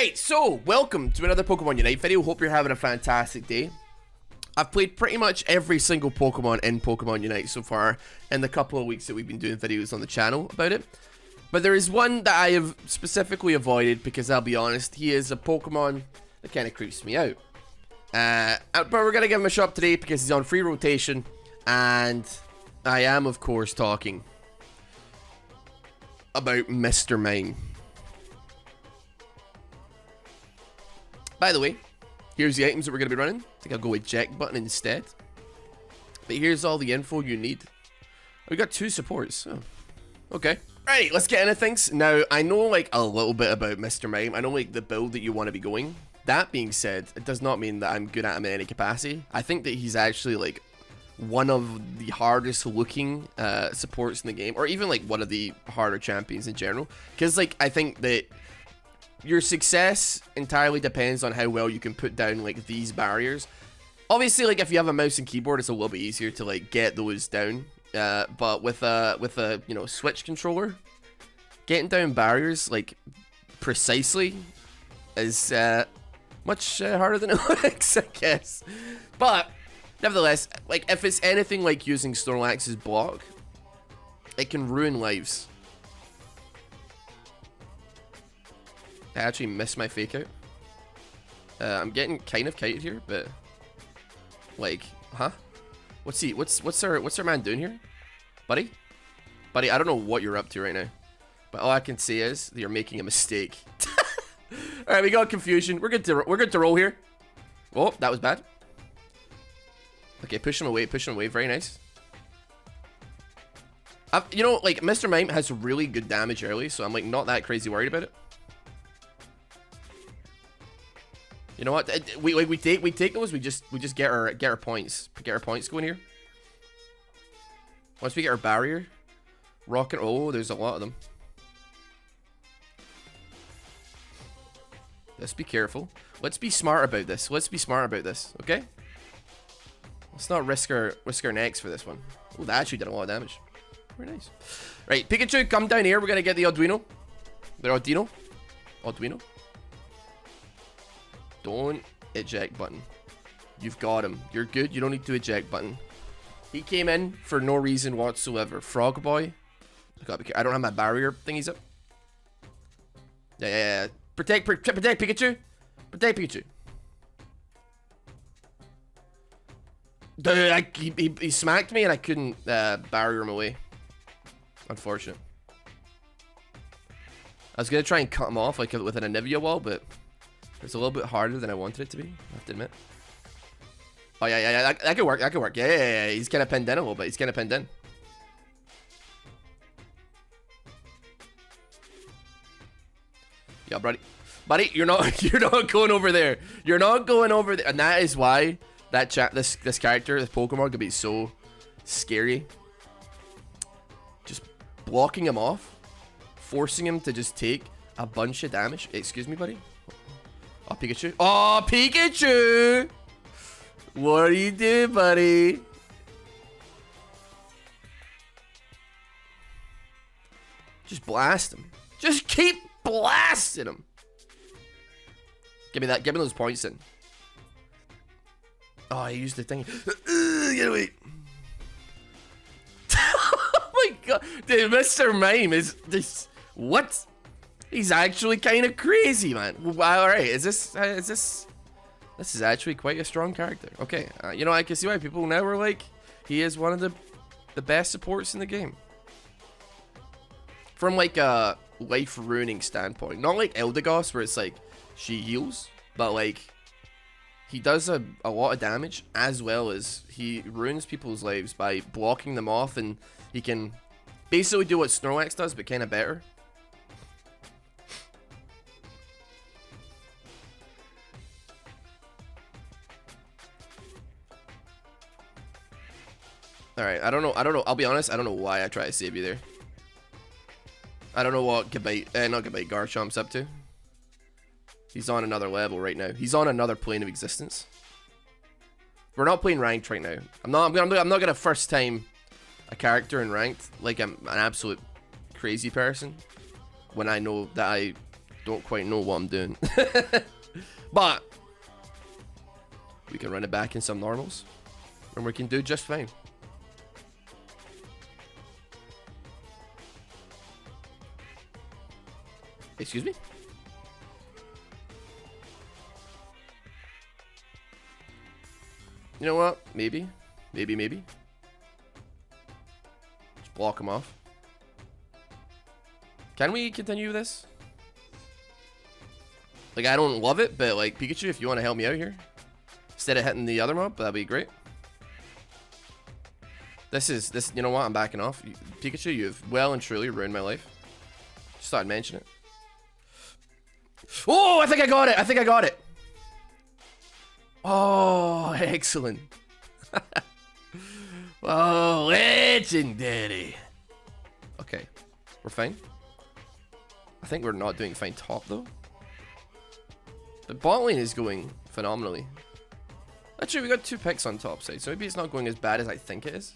Right, so welcome to another Pokemon Unite video. Hope you're having a fantastic day. I've played pretty much every single Pokemon in Pokemon Unite so far in the couple of weeks that we've been doing videos on the channel about it. But there is one that I have specifically avoided because I'll be honest, he is a Pokemon that kind of creeps me out. But we're going to give him a shot today because he's on free rotation. And I am, of course, talking about Mr. Mime. By the way, here's the items that we're going to be running. I think I'll go with Eject button instead. But here's all the info you need. We got 2 supports. Oh, okay. Right, let's get into things. Now, I know like a little bit about Mr. Mime. I know like the build that you want to be going. That being said, it does not mean that I'm good at him in any capacity. I think that he's actually like one of the hardest looking supports in the game. Or even like one of the harder champions in general. Because like I think that your success entirely depends on how well you can put down like these barriers. Obviously, like if you have a mouse and keyboard, it's a little bit easier to like get those down. But with a you know Switch controller, getting down barriers like precisely is much harder than it looks, I guess. But nevertheless, like if it's anything like using Snorlax's block, it can ruin lives. I actually missed my fake out. I'm getting kind of kited here, but like, huh? What's our man doing here, buddy? Buddy, I don't know what you're up to right now, but all I can say is that you're making a mistake. All right, we got confusion. We're good to roll here. Oh, that was bad. Okay, push him away. Push him away. Very nice. You know, like Mr. Mime has really good damage early, so I'm like not that crazy worried about it. You know what? We take those. We just get our points. Get our points going here. Once we get our barrier, rocket. Oh, there's a lot of them. Let's be careful. Let's be smart about this. Let's be smart about this. Okay. Let's not risk our necks for this one. Oh, that actually did a lot of damage. Very nice. Right, Pikachu, come down here. We're gonna get the Arduino. The Arduino. Don't eject button. You've got him. You're good. You don't need to eject button. He came in for no reason whatsoever. Frog boy. I don't have my barrier thingies up. Yeah. Protect Pikachu. Protect Pikachu. Dude, he smacked me and I couldn't barrier him away. Unfortunate. I was gonna try and cut him off like with an Anivia wall, but it's a little bit harder than I wanted it to be, I have to admit. Oh, yeah, that could work, Yeah, he's kind of pinned in a little bit, he's kind of pinned in. Yeah, buddy, you're not going over there. You're not going over there, and that is why this character, this Pokemon, could be so scary. Just blocking him off, forcing him to just take a bunch of damage. Excuse me, buddy. Oh, Pikachu. Oh, Pikachu! What are you doing, buddy? Just blast him. Just keep blasting him. Give me that. Give me those points then. Oh, I used the thing. Get away. Oh my god. Dude, Mr. Mime is this. What? He's actually kind of crazy, man. All right, this is actually quite a strong character. Okay, you know, I can see why people now are like, he is one of the best supports in the game. From like a life ruining standpoint, not like Eldegoss where it's like she heals, but like he does a lot of damage as well as he ruins people's lives by blocking them off, and he can basically do what Snorlax does, but kind of better. Alright, I don't know, I'll be honest, I don't know why I try to save you there. I don't know what not Gabite, Garchomp's up to. He's on another level right now. He's on another plane of existence. We're not playing ranked right now. I'm not gonna first time a character in ranked like I'm an absolute crazy person when I know that I don't quite know what I'm doing. But we can run it back in some normals, and we can do just fine. Excuse me? You know what? Maybe. Just block him off. Can we continue this? Like, I don't love it, but like, Pikachu, if you want to help me out here, instead of hitting the other mob, that'd be great. This, you know what? I'm backing off. Pikachu, you've well and truly ruined my life. Just thought I'd mention it. Oh, I think I got it. Oh, excellent. Oh, legendary. Okay, we're fine. I think we're not doing fine top, though. The bot lane is going phenomenally. Actually, we got 2 picks on top side, so maybe it's not going as bad as I think it is.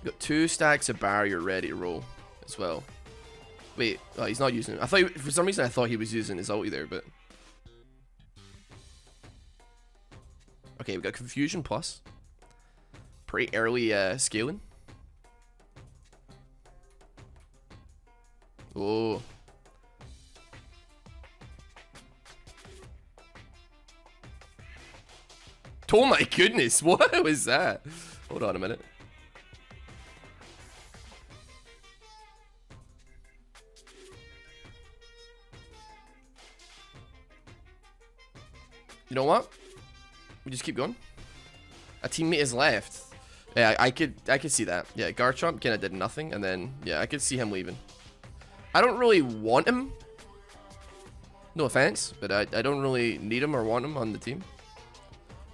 Got 2 stacks of barrier ready to roll as well. Wait, oh, he's not using it. I thought for some reason I thought he was using his ulti there, but okay, we got Confusion Plus. Pretty early scaling. Oh. Oh my goodness, what was that? Hold on a minute. You know what? We just keep going. A teammate is left. Yeah, I could see that. Yeah, Garchomp kind of did nothing, and then yeah, I could see him leaving. I don't really want him. No offense, but I don't really need him or want him on the team.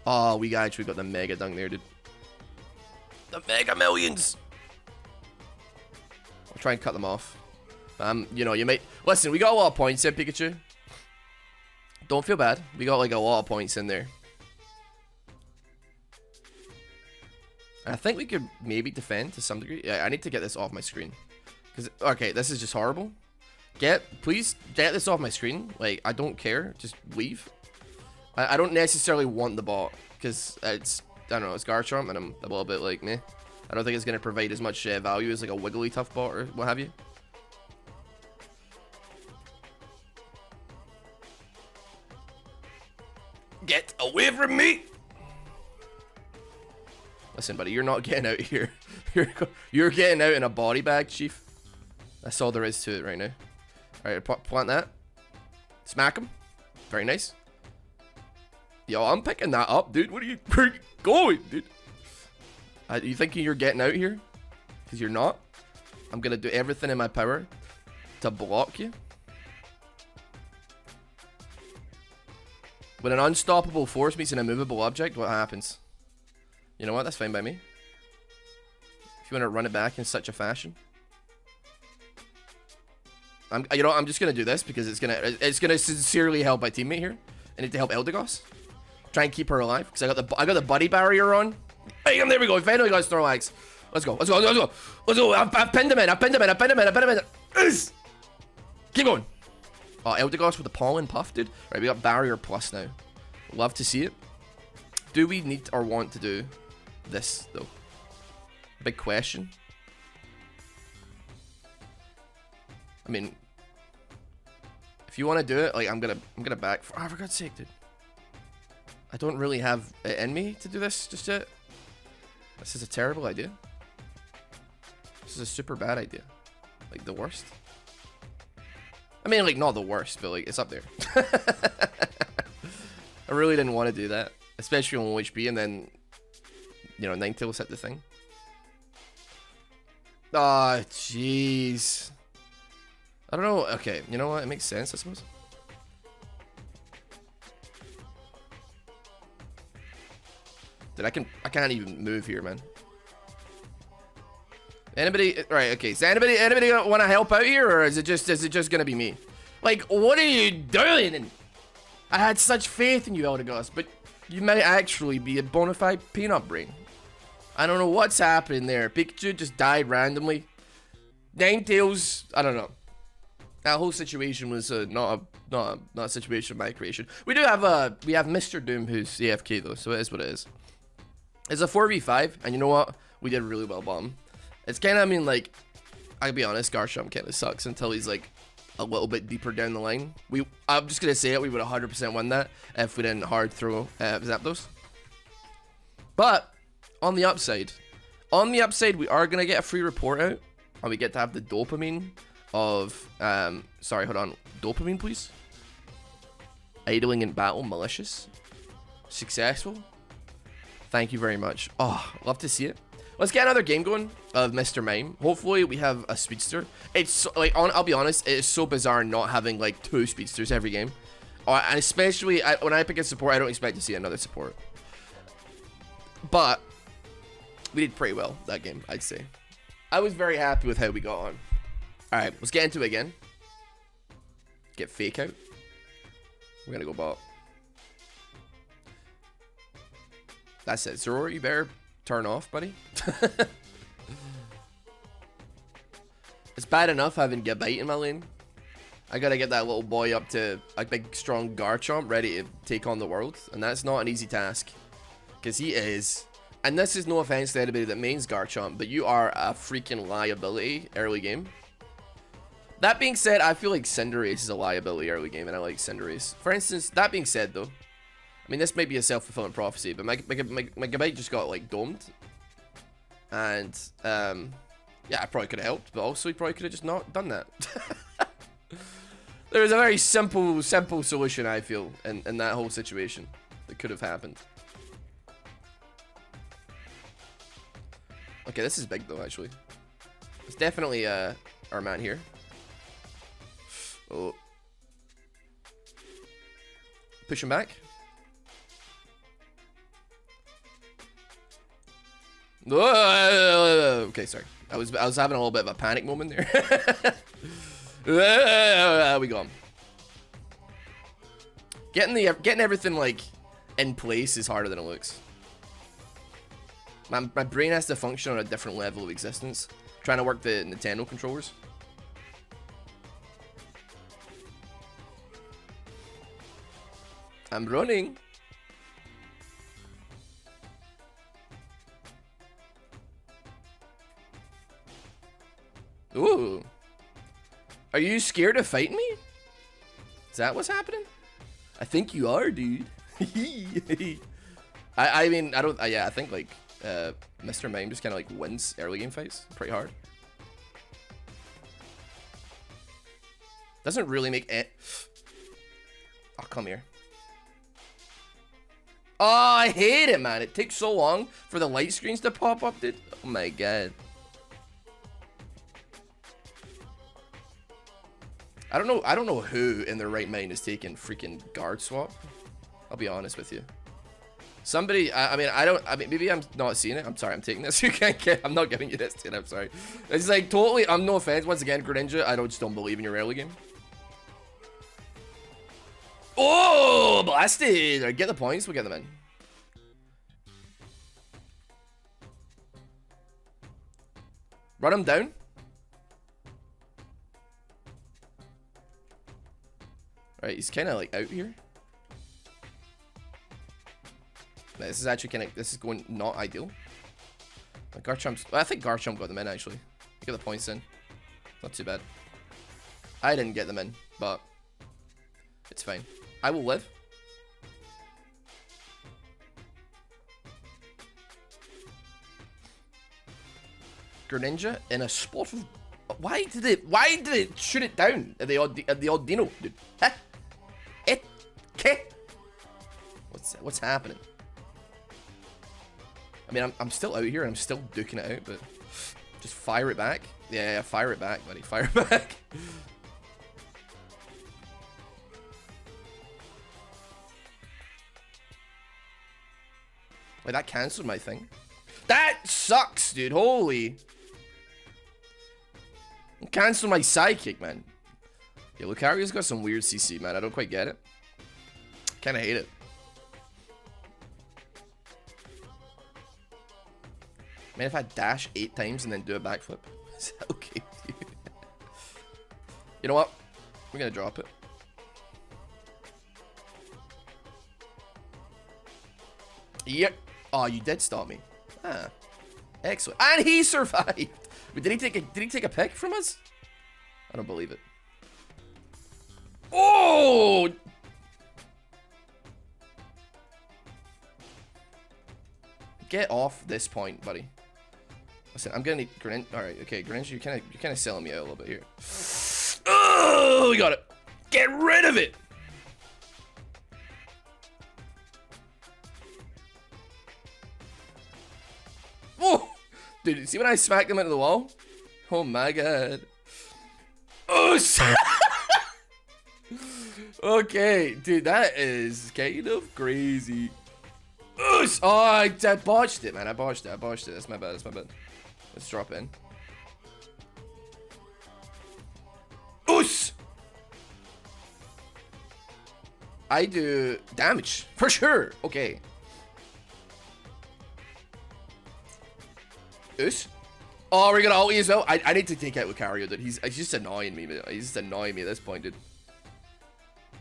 Oh, we actually got the Mega Dunk there, dude. The Mega Millions. I'll try and cut them off. You know, you might listen. We got a lot of points here, Pikachu. Don't feel bad. We got like a lot of points in there. I think we could maybe defend to some degree. Yeah, I need to get this off my screen. Cause okay, this is just horrible. Please get this off my screen. Like, I don't care. Just leave. I don't necessarily want the bot because it's, I don't know, it's Garchomp and I'm a little bit like meh. I don't think it's gonna provide as much value as like a Wigglytuff bot or what have you. Get away from me! Listen, buddy, you're not getting out here. You're getting out in a body bag, chief. That's all there is to it right now. Alright, plant that. Smack him. Very nice. Yo, I'm picking that up, dude. Where are you going, dude? You thinking you're getting out here? Because you're not. I'm going to do everything in my power to block you. When an unstoppable force meets an immovable object, what happens? You know what? That's fine by me. If you want to run it back in such a fashion. You know what? I'm just going to do this because it's gonna sincerely help my teammate here. I need to help Eldegoss. Try and keep her alive because I got the buddy barrier on. Hey, there we go. Finally got Snorlax. Let's go. I've pinned him in. Keep going. Oh, Eldegoss with the pollen puff, dude. Right, we got barrier plus now. Love to see it. Do we need or want to do this though? Big question. I mean, if you want to do it, like I'm gonna back. Oh, for God's sake, dude. I don't really have it in me to do this just yet. This is a terrible idea. This is a super bad idea. Like the worst. I mean, like not the worst, but like it's up there. I really didn't want to do that, especially on HP, and then you know Ninetales hit the thing. Ah, jeez. I don't know. Okay, you know what? It makes sense, I suppose. Dude, I can't even move here, man. Anybody? Right? Okay. Does anybody want to help out here, or is it just gonna be me? Like, what are you doing? I had such faith in you, Eldegoss, but you might actually be a bona fide peanut brain. I don't know what's happening there. Pikachu just died randomly. Ninetales, I don't know. That whole situation was not a situation of my creation. We have Mr. Doom who's AFK though, so it is what it is. It's a 4v5, and you know what? We did really well bottom. It's kind of, I mean, like, I'll be honest, Garchomp kind of sucks until he's like a little bit deeper down the line. I'm just gonna say it, we would 100% win that if we didn't hard throw Zapdos. But on the upside, we are gonna get a free report out, and we get to have the dopamine of sorry, hold on, dopamine please. Idling in battle, malicious, successful. Thank you very much. Oh, love to see it. Let's get another game going of Mr. Mime. Hopefully we have a speedster. It's so, like, I'll be honest, it is so bizarre not having like 2 speedsters every game. And especially when I pick a support, I don't expect to see another support. But we did pretty well that game, I'd say. I was very happy with how we got on. Alright, let's get into it again. Get fake out. We're gonna go bot. That's it. Zoro, you better turn off, buddy. It's bad enough having Gabite in my lane. I gotta get that little boy up to a big, strong Garchomp ready to take on the world. And that's not an easy task. Because he is. And this is no offense to anybody that mains Garchomp, but you are a freaking liability early game. That being said, I feel like Cinderace is a liability early game, and I like Cinderace. For instance, that being said, though, I mean, this might be a self-fulfilling prophecy, but my Gabite just got, like, domed. And, yeah, I probably could have helped, but also he probably could have just not done that. There was a very simple solution, I feel, in that whole situation that could have happened. Okay, this is big, though, actually. It's definitely, our man here. Oh. Push him back. Okay, sorry. I was having a little bit of a panic moment there. We go. Getting everything like in place is harder than it looks. My brain has to function on a different level of existence. Trying to work the Nintendo controllers. I'm running. Ooh. Are you scared of fighting me? Is that what's happening? I think you are, dude. I mean, I don't, yeah, I think like, Mr. Mime just kind of like wins early game fights pretty hard. Doesn't really make it. Oh, come here. Oh, I hate it, man. It takes so long for the light screens to pop up, dude. Oh my god. I don't know who in their right mind is taking freaking guard swap. I'll be honest with you. Somebody, I mean, maybe I'm not seeing it. I'm sorry, I'm taking this. You can't get, I'm not giving you this, dude. I'm sorry. It's like totally, I'm no offense. Once again, Greninja, I just don't believe in your early game. Oh, blasted. Right, get the points, we'll get them in. Run him down. Right, he's kind of like out here. This is actually kind of, this is going not ideal. Garchomp's, I think Garchomp got them in actually. Get the points in. Not too bad. I didn't get them in, but it's fine. I will live. Greninja in a spot of, why did it shoot it down at the Audino, dude? Huh? What's happening? I mean, I'm still out here and I'm still duking it out, but just fire it back. Yeah, fire it back, buddy. Fire it back. Wait, that cancelled my thing. That sucks, dude. Holy. Cancel my sidekick, man. Yeah, Lucario's got some weird CC, man. I don't quite get it. Kinda hate it. Man, if I dash 8 times and then do a backflip. Is that okay, dude? You know what? We're gonna drop it. Yep. Oh, you did stop me. Ah, excellent. And he survived. But did he take a pick from us? I don't believe it. Oh! Get off this point, buddy. Listen, I'm gonna need Greninja. All right, okay, Greninja, you're kind of selling me out a little bit here. Oh, we got it. Get rid of it. Oh, dude, see when I smacked him into the wall? Oh my god. Oh, okay, dude, that is kind of crazy. Oh, I botched it, man. I botched it. That's my bad. Let's drop in. Oos! I do damage for sure. Okay. Oos. Oh, we're gonna ulti as well. I need to take out Lucario, dude. He's just annoying me. He's just annoying me at this point, dude.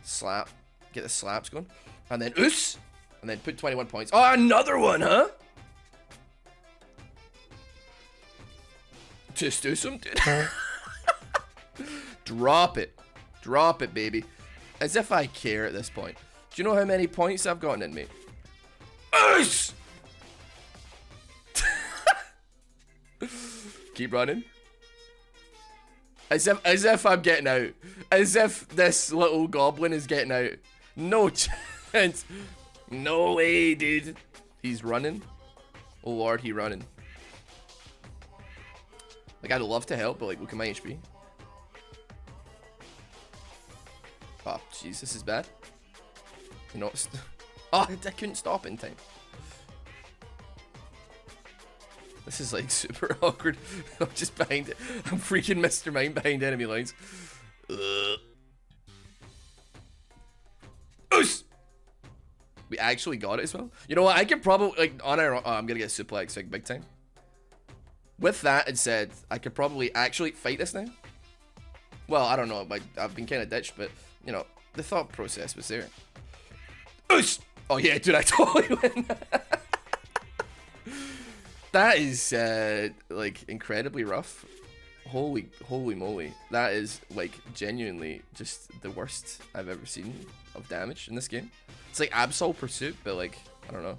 Slap. Get the slaps going. And then oos. And then put 21 points. Oh, another one, huh? Just do some, dude. Drop it. Drop it, baby. As if I care at this point. Do you know how many points I've gotten in me? Oos! Keep running. As if I'm getting out. As if this little goblin is getting out. No chance. No way, dude. He's running. Oh lord, he running. Like, I'd love to help, but like, look at my HP. Oh, jeez, this is bad. You know, oh, I couldn't stop in time. This is like super awkward. I'm just behind it. I'm freaking Mr. Mime behind enemy lines. Oos! We actually got it as well. You know what? I could probably, like, on our... Oh, I'm gonna get suplex, like, big time. With that, it said, I could probably actually fight this now. Well, I don't know. I've been kind of ditched, but, you know, the thought process was there. Oos! Oh, yeah, dude, I totally win. That is, like, incredibly rough. Holy moly. That is, like, genuinely just the worst I've ever seen of damage in this game. It's like Absol Pursuit, but like, I don't know.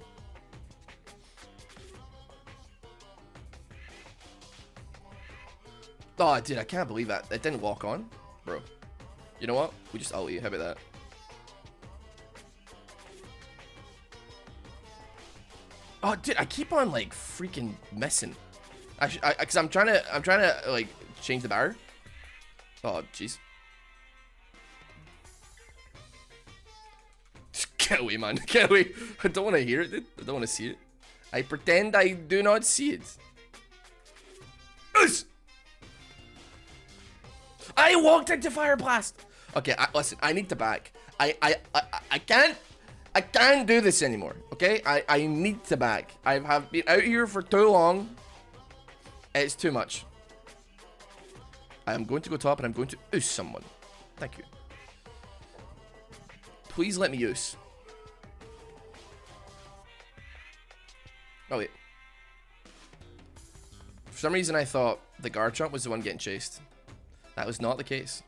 Oh, dude, I can't believe that. It didn't walk on. Bro. You know what? We just ulti. How about that? Oh, dude, I keep on, like, freaking missing. Because I'm trying to, like, change the bar. Oh, jeez. Get away, man. Get away. I don't want to hear it, dude. I don't want to see it. I pretend I do not see it. I walked into Fire Blast. Okay, listen. I need to back. I can't do this anymore. Okay, I need to back. I have been out here for too long. It's too much. I am going to go top and I'm going to oos someone. Thank you. Please let me use. Oh wait. For some reason I thought the Garchomp was the one getting chased. That was not the case.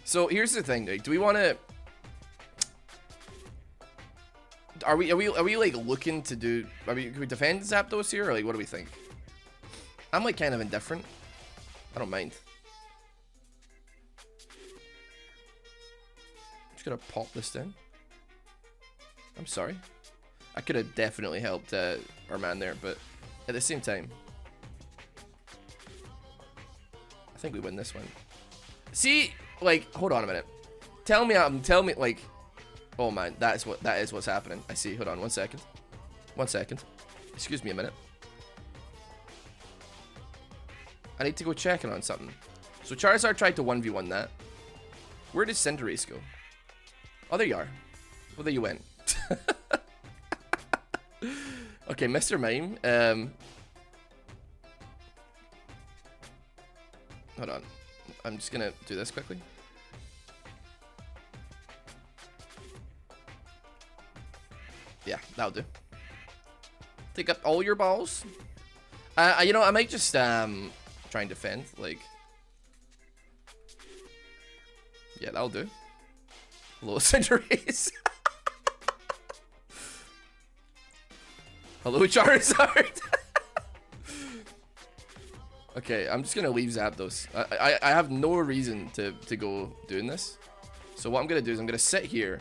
So here's the thing, like, do we want to? Are we like looking to do? Can we defend Zapdos here, or like what do we think? I'm like kind of indifferent. I don't mind. Just gonna pop this down. I'm sorry. I could have definitely helped our man there, but at the same time, I think we win this one. See, like, hold on a minute. Tell me, like, oh man, that is what's happening. I see. Hold on, 1 second. 1 second. Excuse me a minute. I need to go checking on something. So Charizard tried to 1v1 that. Where did Cinderace go? Oh, there you are. Well, there you went. Okay, Mr. Mime. Hold on. I'm just gonna do this quickly. Yeah, that'll do. Take up all your balls. You know, I might just try and defend, like. Yeah, that'll do. Hello, Cinderace. Hello, Charizard. Okay, I'm just gonna leave Zapdos. I have no reason to go doing this. So what I'm gonna do is I'm gonna sit here.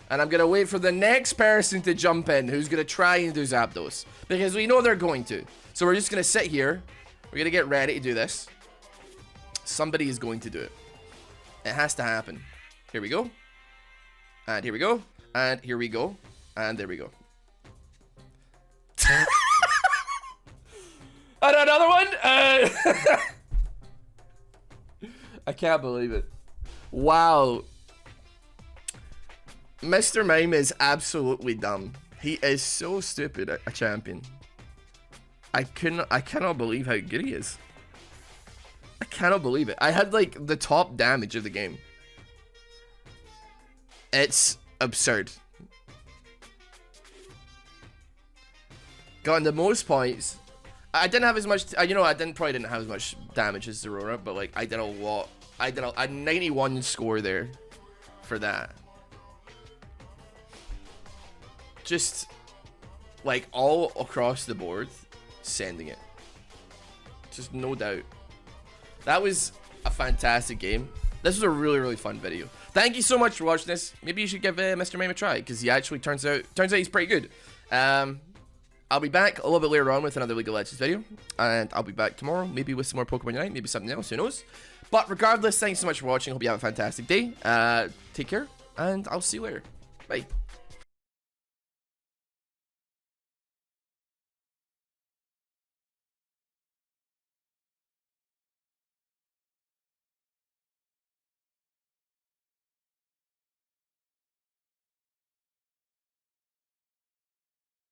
And I'm gonna wait for the next person to jump in who's gonna try and do Zapdos. Because we know they're going to. So we're just gonna sit here. We're gonna get ready to do this. Somebody is going to do it. It has to happen. Here we go. And here we go. And here we go. And there we go. And another one. I can't believe it. Wow. Mr. Mime is absolutely dumb. He is so stupid at a champion. I cannot believe how good he is. I cannot believe it. I had like the top damage of the game. It's absurd. Gotten the most points. I didn't have as much, you know, probably didn't have as much damage as Zerora, but like I did a lot. I did a 91 score there for that. Just like all across the board, sending it. Just no doubt. That was a fantastic game. This was a really, really fun video. Thank you so much for watching this. Maybe you should give Mr. Mime a try, because he actually turns out he's pretty good. I'll be back a little bit later on with another League of Legends video, and I'll be back tomorrow, maybe with some more Pokemon Unite, maybe something else, who knows. But regardless, thanks so much for watching. Hope you have a fantastic day. Take care, and I'll see you later. Bye.